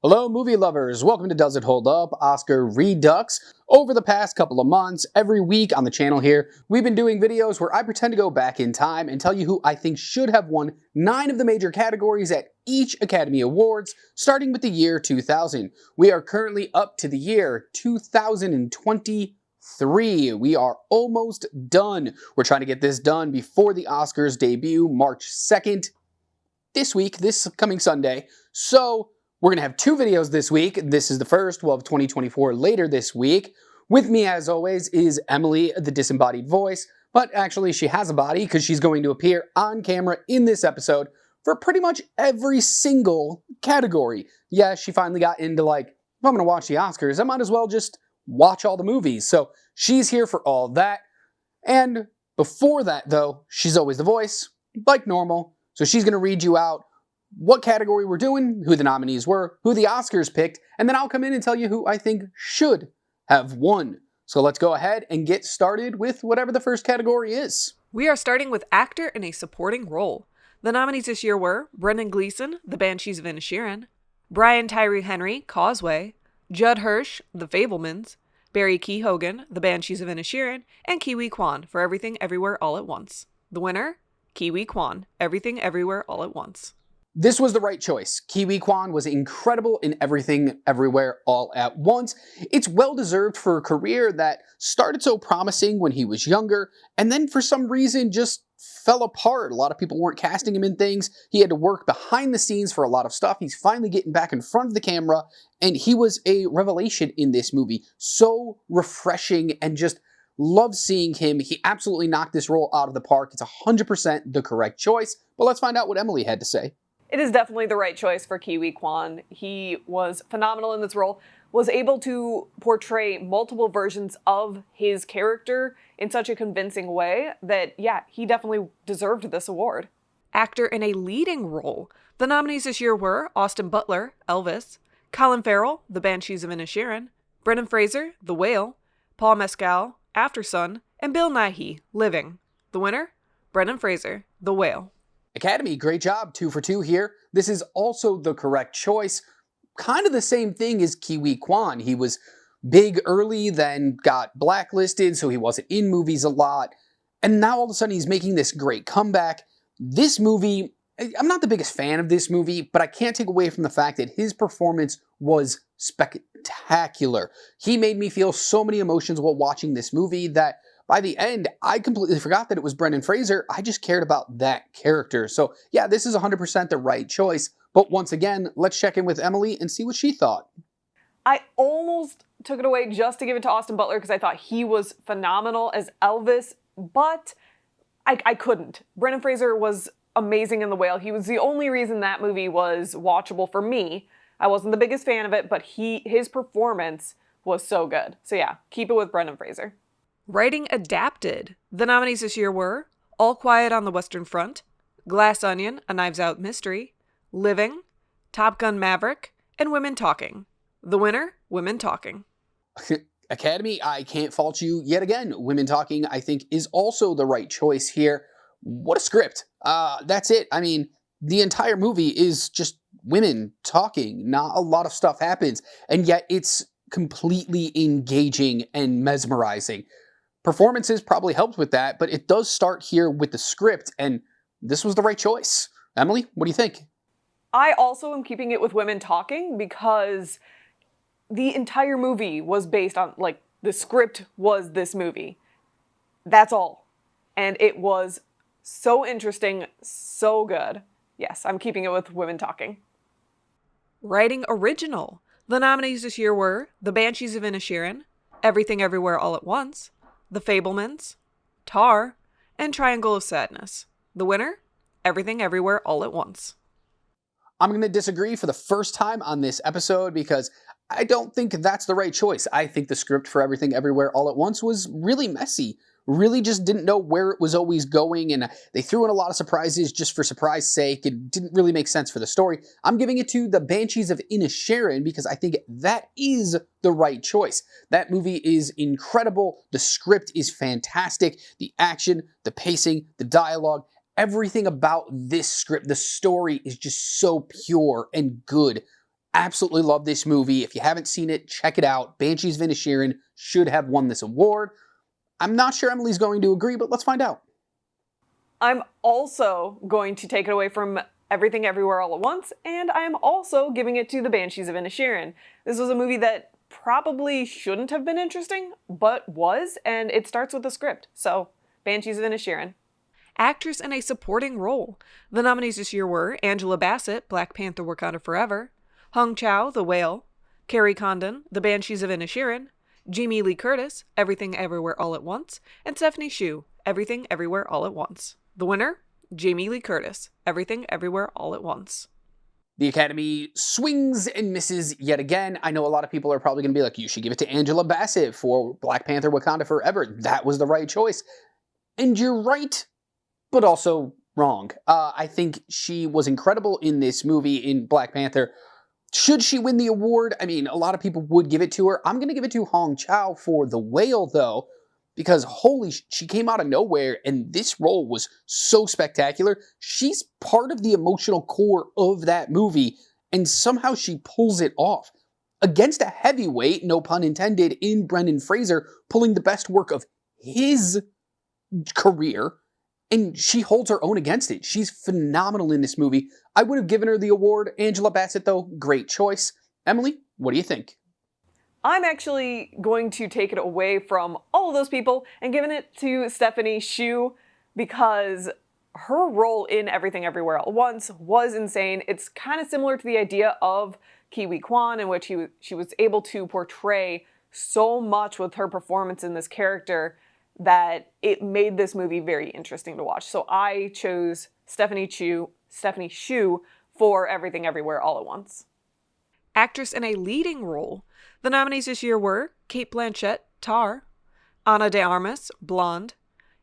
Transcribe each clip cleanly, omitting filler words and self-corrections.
Hello, movie lovers. Welcome to Does It Hold Up? Oscar Redux. Over the past couple of months, every week on the channel here, we've been doing videos where I pretend to go back in time and tell you who I think should have won 9 of the major categories at each Academy Awards, starting with the year 2000. We are currently up to the year 2023. We are almost done. We're trying to get this done before the Oscars debut, March 2nd. This coming Sunday. So, we're going to have 2 videos this week. This is the first. We'll have 2024 later this week. With me, as always, is Emily, the disembodied voice. But actually, she has a body because she's going to appear on camera in this episode for pretty much every single category. Yeah, she finally got into if I'm going to watch the Oscars, I might as well just watch all the movies. So she's here for all that. And before that, though, she's always the voice, like normal. So she's going to read you out what category we're doing, who the nominees were, who the Oscars picked, and then I'll come in and tell you who I think should have won. So let's go ahead and get started with whatever the first category is. We are starting with actor in a supporting role. The nominees this year were Brendan Gleeson, The Banshees of Inisherin, Brian Tyree Henry, Causeway, Judd Hirsch, The Fabelmans, Barry Keoghan, The Banshees of Inisherin, and Ke Huy Quan for Everything Everywhere All at Once. The winner, Ke Huy Quan, Everything Everywhere All at Once. This was the right choice. Ke Huy Quan was incredible in Everything Everywhere All at Once. It's well-deserved for a career that started so promising when he was younger, and then for some reason just fell apart. A lot of people weren't casting him in things. He had to work behind the scenes for a lot of stuff. He's finally getting back in front of the camera, and he was a revelation in this movie. So refreshing, and just love seeing him. He absolutely knocked this role out of the park. It's 100% the correct choice, but let's find out what Emily had to say. It is definitely the right choice for Ke Huy Quan. He was phenomenal in this role, was able to portray multiple versions of his character in such a convincing way that, yeah, he definitely deserved this award. Actor in a leading role. The nominees this year were Austin Butler, Elvis, Colin Farrell, The Banshees of Inisherin, Brendan Fraser, The Whale, Paul Mescal, Aftersun, and Bill Nighy, Living. The winner, Brendan Fraser, The Whale. Academy, great job, 2 for 2 here. This is also the correct choice. Kind of the same thing as Ke Huy Quan. He was big early, then got blacklisted, so he wasn't in movies a lot. And now all of a sudden he's making this great comeback. This movie, I'm not the biggest fan of this movie, but I can't take away from the fact that his performance was spectacular. He made me feel so many emotions while watching this movie that by the end, I completely forgot that it was Brendan Fraser. I just cared about that character. So yeah, this is 100% the right choice. But once again, let's check in with Emily and see what she thought. I almost took it away just to give it to Austin Butler because I thought he was phenomenal as Elvis, but I couldn't. Brendan Fraser was amazing in The Whale. He was the only reason that movie was watchable for me. I wasn't the biggest fan of it, but his performance was so good. So yeah, keep it with Brendan Fraser. Writing adapted. The nominees this year were All Quiet on the Western Front, Glass Onion, A Knives Out Mystery, Living, Top Gun Maverick, and Women Talking. The winner, Women Talking. Academy, I can't fault you yet again. Women Talking, I think, is also the right choice here. What a script. That's it. I mean, the entire movie is just women talking. Not a lot of stuff happens, and yet it's completely engaging and mesmerizing. Performances probably helped with that, but it does start here with the script, and this was the right choice. Emily, what do you think? I also am keeping it with Women Talking because the entire movie was based on, the script was this movie. That's all. And it was so interesting, so good. Yes, I'm keeping it with Women Talking. Writing original. The nominees this year were The Banshees of Inisherin, Everything Everywhere All at Once, The Fabelmans, Tar, and Triangle of Sadness. The winner, Everything Everywhere All at Once. I'm going to disagree for the first time on this episode because I don't think that's the right choice. I think the script for Everything Everywhere All at Once was really messy. Really just didn't know where it was always going, and they threw in a lot of surprises just for surprise sake. It didn't really make sense for the story. I'm giving it to The Banshees of Inisherin because I think that is the right choice. That movie is incredible. The script is fantastic. The action, the pacing, the dialogue, everything about this script, the story is just so pure and good. Absolutely love this movie. If you haven't seen it, check it out. Banshees of Inisherin should have won this award. I'm not sure Emily's going to agree, but let's find out. I'm also going to take it away from Everything Everywhere All at Once, and I am also giving it to The Banshees of Inisherin. This was a movie that probably shouldn't have been interesting, but was, and it starts with the script. So, Banshees of Inisherin. Actress in a supporting role. The nominees this year were Angela Bassett, Black Panther Wakanda Forever, Hong Chow, The Whale, Carrie Condon, The Banshees of Inisherin, Jamie Lee Curtis, Everything Everywhere All at Once, and Stephanie Hsu, Everything Everywhere All at Once. The winner? Jamie Lee Curtis, Everything Everywhere All at Once. The Academy swings and misses yet again. I know a lot of people are probably going to be like, you should give it to Angela Bassett for Black Panther Wakanda Forever. That was the right choice. And you're right, but also wrong. I think she was incredible in this movie in Black Panther. Should she win the award? I mean, a lot of people would give it to her. I'm going to give it to Hong Chow for The Whale, though, because she came out of nowhere, and this role was so spectacular. She's part of the emotional core of that movie, and somehow she pulls it off. Against a heavyweight, no pun intended, in Brendan Fraser, pulling the best work of his career, and she holds her own against it. She's phenomenal in this movie. I would have given her the award. Angela Bassett, though, great choice. Emily, what do you think? I'm actually going to take it away from all of those people and giving it to Stephanie Hsu because her role in Everything Everywhere All at Once was insane. It's kind of similar to the idea of Ke Huy Quan, in which she was able to portray so much with her performance in this character that it made this movie very interesting to watch. So I chose Stephanie Hsu for Everything Everywhere All at Once. Actress in a leading role. The nominees this year were Cate Blanchett, Tar, Ana de Armas, Blonde,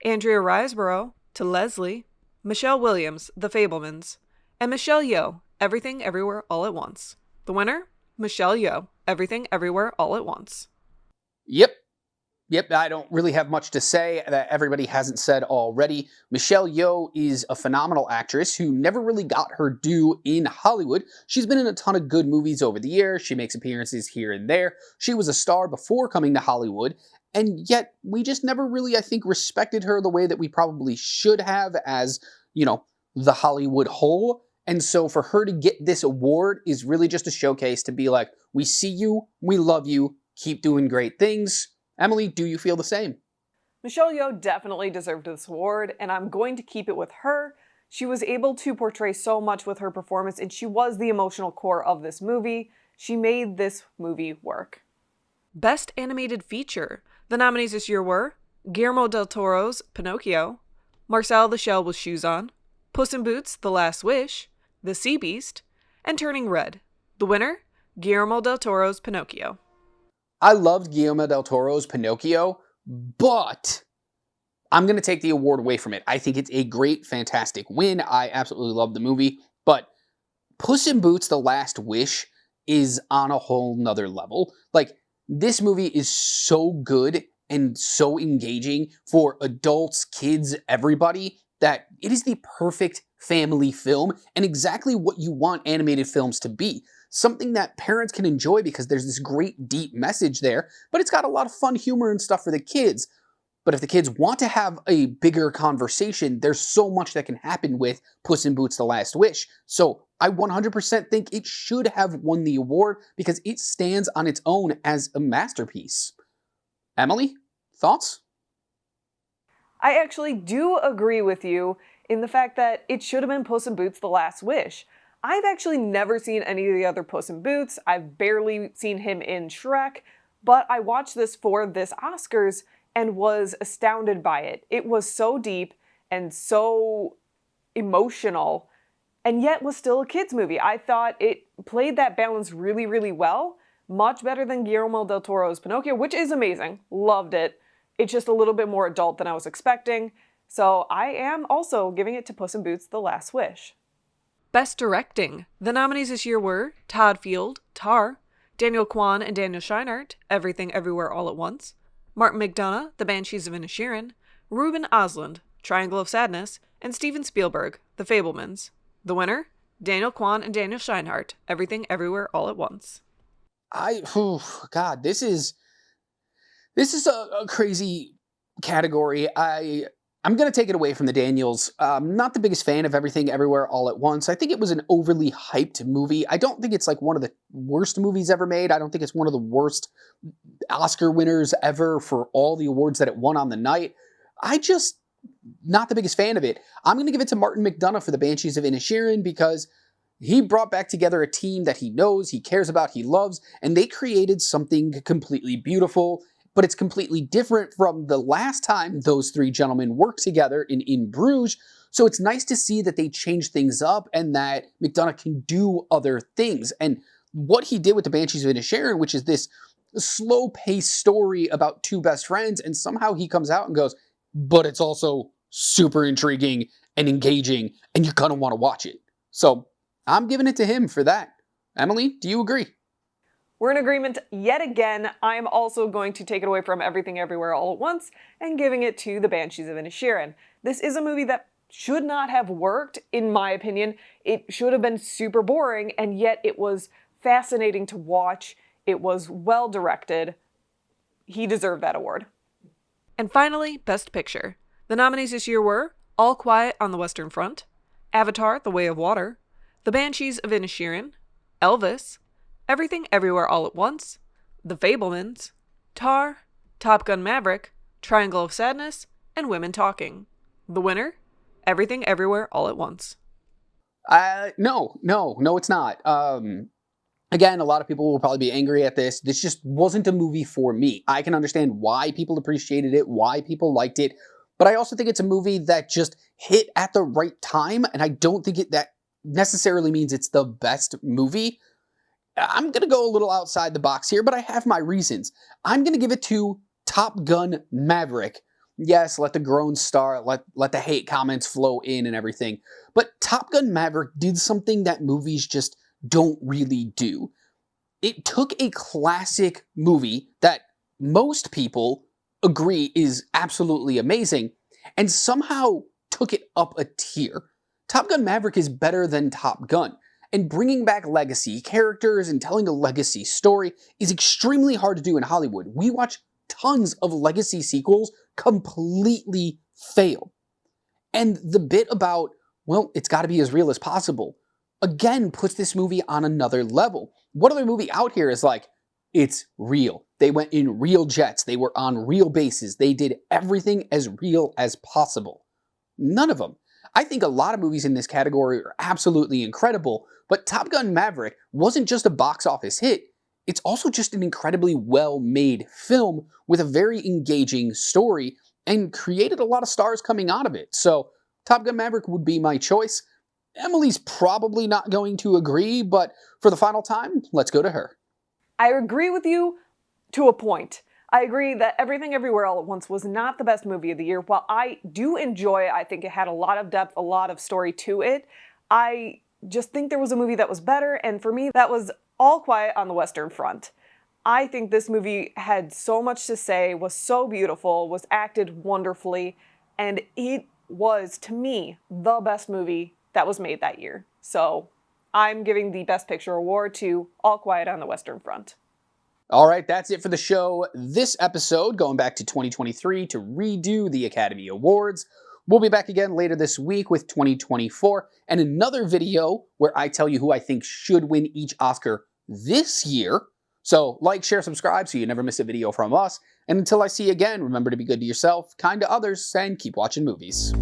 Andrea Riseborough, To Leslie, Michelle Williams, The Fabelmans, and Michelle Yeoh, Everything Everywhere All at Once. The winner? Michelle Yeoh, Everything Everywhere All at Once. Yep, I don't really have much to say that everybody hasn't said already. Michelle Yeoh is a phenomenal actress who never really got her due in Hollywood. She's been in a ton of good movies over the years. She makes appearances here and there. She was a star before coming to Hollywood, and yet we just never really, I think, respected her the way that we probably should have as, the Hollywood whole. And so for her to get this award is really just a showcase to be like, we see you, we love you, keep doing great things. Emily, do you feel the same? Michelle Yeoh definitely deserved this award, and I'm going to keep it with her. She was able to portray so much with her performance, and she was the emotional core of this movie. She made this movie work. Best Animated Feature. The nominees this year were Guillermo del Toro's Pinocchio, Marcel the Shell with Shoes On, Puss in Boots: The Last Wish, The Sea Beast, and Turning Red. The winner? Guillermo del Toro's Pinocchio. I loved Guillermo del Toro's Pinocchio, but I'm going to take the award away from it. I think it's a great, fantastic win. I absolutely love the movie, but Puss in Boots: The Last Wish is on a whole nother level. Like, this movie is so good and so engaging for adults, kids, everybody, that it is the perfect family film and exactly what you want animated films to be. Something that parents can enjoy because there's this great deep message there, but it's got a lot of fun humor and stuff for the kids. But if the kids want to have a bigger conversation, there's so much that can happen with Puss in Boots: The Last Wish. So I 100% think it should have won the award because it stands on its own as a masterpiece. Emily, thoughts? I actually do agree with you in the fact that it should have been Puss in Boots: The Last Wish. I've actually never seen any of the other Puss in Boots. I've barely seen him in Shrek, but I watched this for this Oscars and was astounded by it. It was so deep and so emotional, and yet was still a kid's movie. I thought it played that balance really, really well, much better than Guillermo del Toro's Pinocchio, which is amazing. Loved it. It's just a little bit more adult than I was expecting. So I am also giving it to Puss in Boots: The Last Wish. Best Directing. The nominees this year were Todd Field, Tar, Daniel Kwan and Daniel Scheinert, Everything Everywhere All at Once, Martin McDonagh, The Banshees of Inisherin, Ruben Östlund, Triangle of Sadness, and Steven Spielberg, The Fabelmans. The winner? Daniel Kwan and Daniel Scheinert, Everything Everywhere All at Once. God, this is a crazy category. I'm going to take it away from the Daniels. Not the biggest fan of Everything Everywhere All at Once. I think it was an overly hyped movie. I don't think it's like one of the worst movies ever made. I don't think it's one of the worst Oscar winners ever for all the awards that it won on the night. Not the biggest fan of it. I'm going to give it to Martin McDonagh for the Banshees of Inisherin because he brought back together a team that he knows, he cares about, he loves, and they created something completely beautiful, but it's completely different from the last time those three gentlemen worked together in Bruges. So it's nice to see that they changed things up and that McDonagh can do other things. And what he did with the Banshees of Inisherin, which is this slow-paced story about two best friends, and somehow he comes out and goes, but it's also super intriguing and engaging, and you're going to want to watch it. So I'm giving it to him for that. Emily, do you agree? We're in agreement yet again. I am also going to take it away from Everything Everywhere All at Once and giving it to the Banshees of Inisherin. This is a movie that should not have worked, in my opinion. It should have been super boring, and yet it was fascinating to watch. It was well directed. He deserved that award. And finally, Best Picture. The nominees this year were All Quiet on the Western Front, Avatar: The Way of Water, The Banshees of Inisherin, Elvis, Everything Everywhere All at Once, The Fabelmans, Tar, Top Gun: Maverick, Triangle of Sadness, and Women Talking. The winner? Everything Everywhere All at Once. No, it's not. Again, a lot of people will probably be angry at this. This just wasn't a movie for me. I can understand why people appreciated it, why people liked it, but I also think it's a movie that just hit at the right time, and I don't think that necessarily means it's the best movie. I'm going to go a little outside the box here, but I have my reasons. I'm going to give it to Top Gun: Maverick. Yes, let the groans start, let the hate comments flow in and everything, but Top Gun: Maverick did something that movies just don't really do. It took a classic movie that most people agree is absolutely amazing and somehow took it up a tier. Top Gun: Maverick is better than Top Gun, and bringing back legacy characters and telling a legacy story is extremely hard to do in Hollywood. We watch tons of legacy sequels completely fail. And the bit about, well, it's got to be as real as possible, again puts this movie on another level. What other movie out here is like, it's real? They went in real jets. They were on real bases. They did everything as real as possible. None of them. I think a lot of movies in this category are absolutely incredible, but Top Gun: Maverick wasn't just a box office hit. It's also just an incredibly well-made film with a very engaging story and created a lot of stars coming out of it. So Top Gun: Maverick would be my choice. Emily's probably not going to agree, but for the final time, let's go to her. I agree with you to a point. I agree that Everything Everywhere All at Once was not the best movie of the year. While I do enjoy it, I think it had a lot of depth, a lot of story to it, I just think there was a movie that was better, and for me, that was All Quiet on the Western Front. I think this movie had so much to say, was so beautiful, was acted wonderfully, and it was, to me, the best movie that was made that year. So I'm giving the Best Picture award to All Quiet on the Western Front. All right, that's it for the show this episode, going back to 2023 to redo the Academy Awards. We'll be back again later this week with 2024 and another video where I tell you who I think should win each Oscar this year. So like, share, subscribe so you never miss a video from us. And until I see you again, remember to be good to yourself, kind to others, and keep watching movies.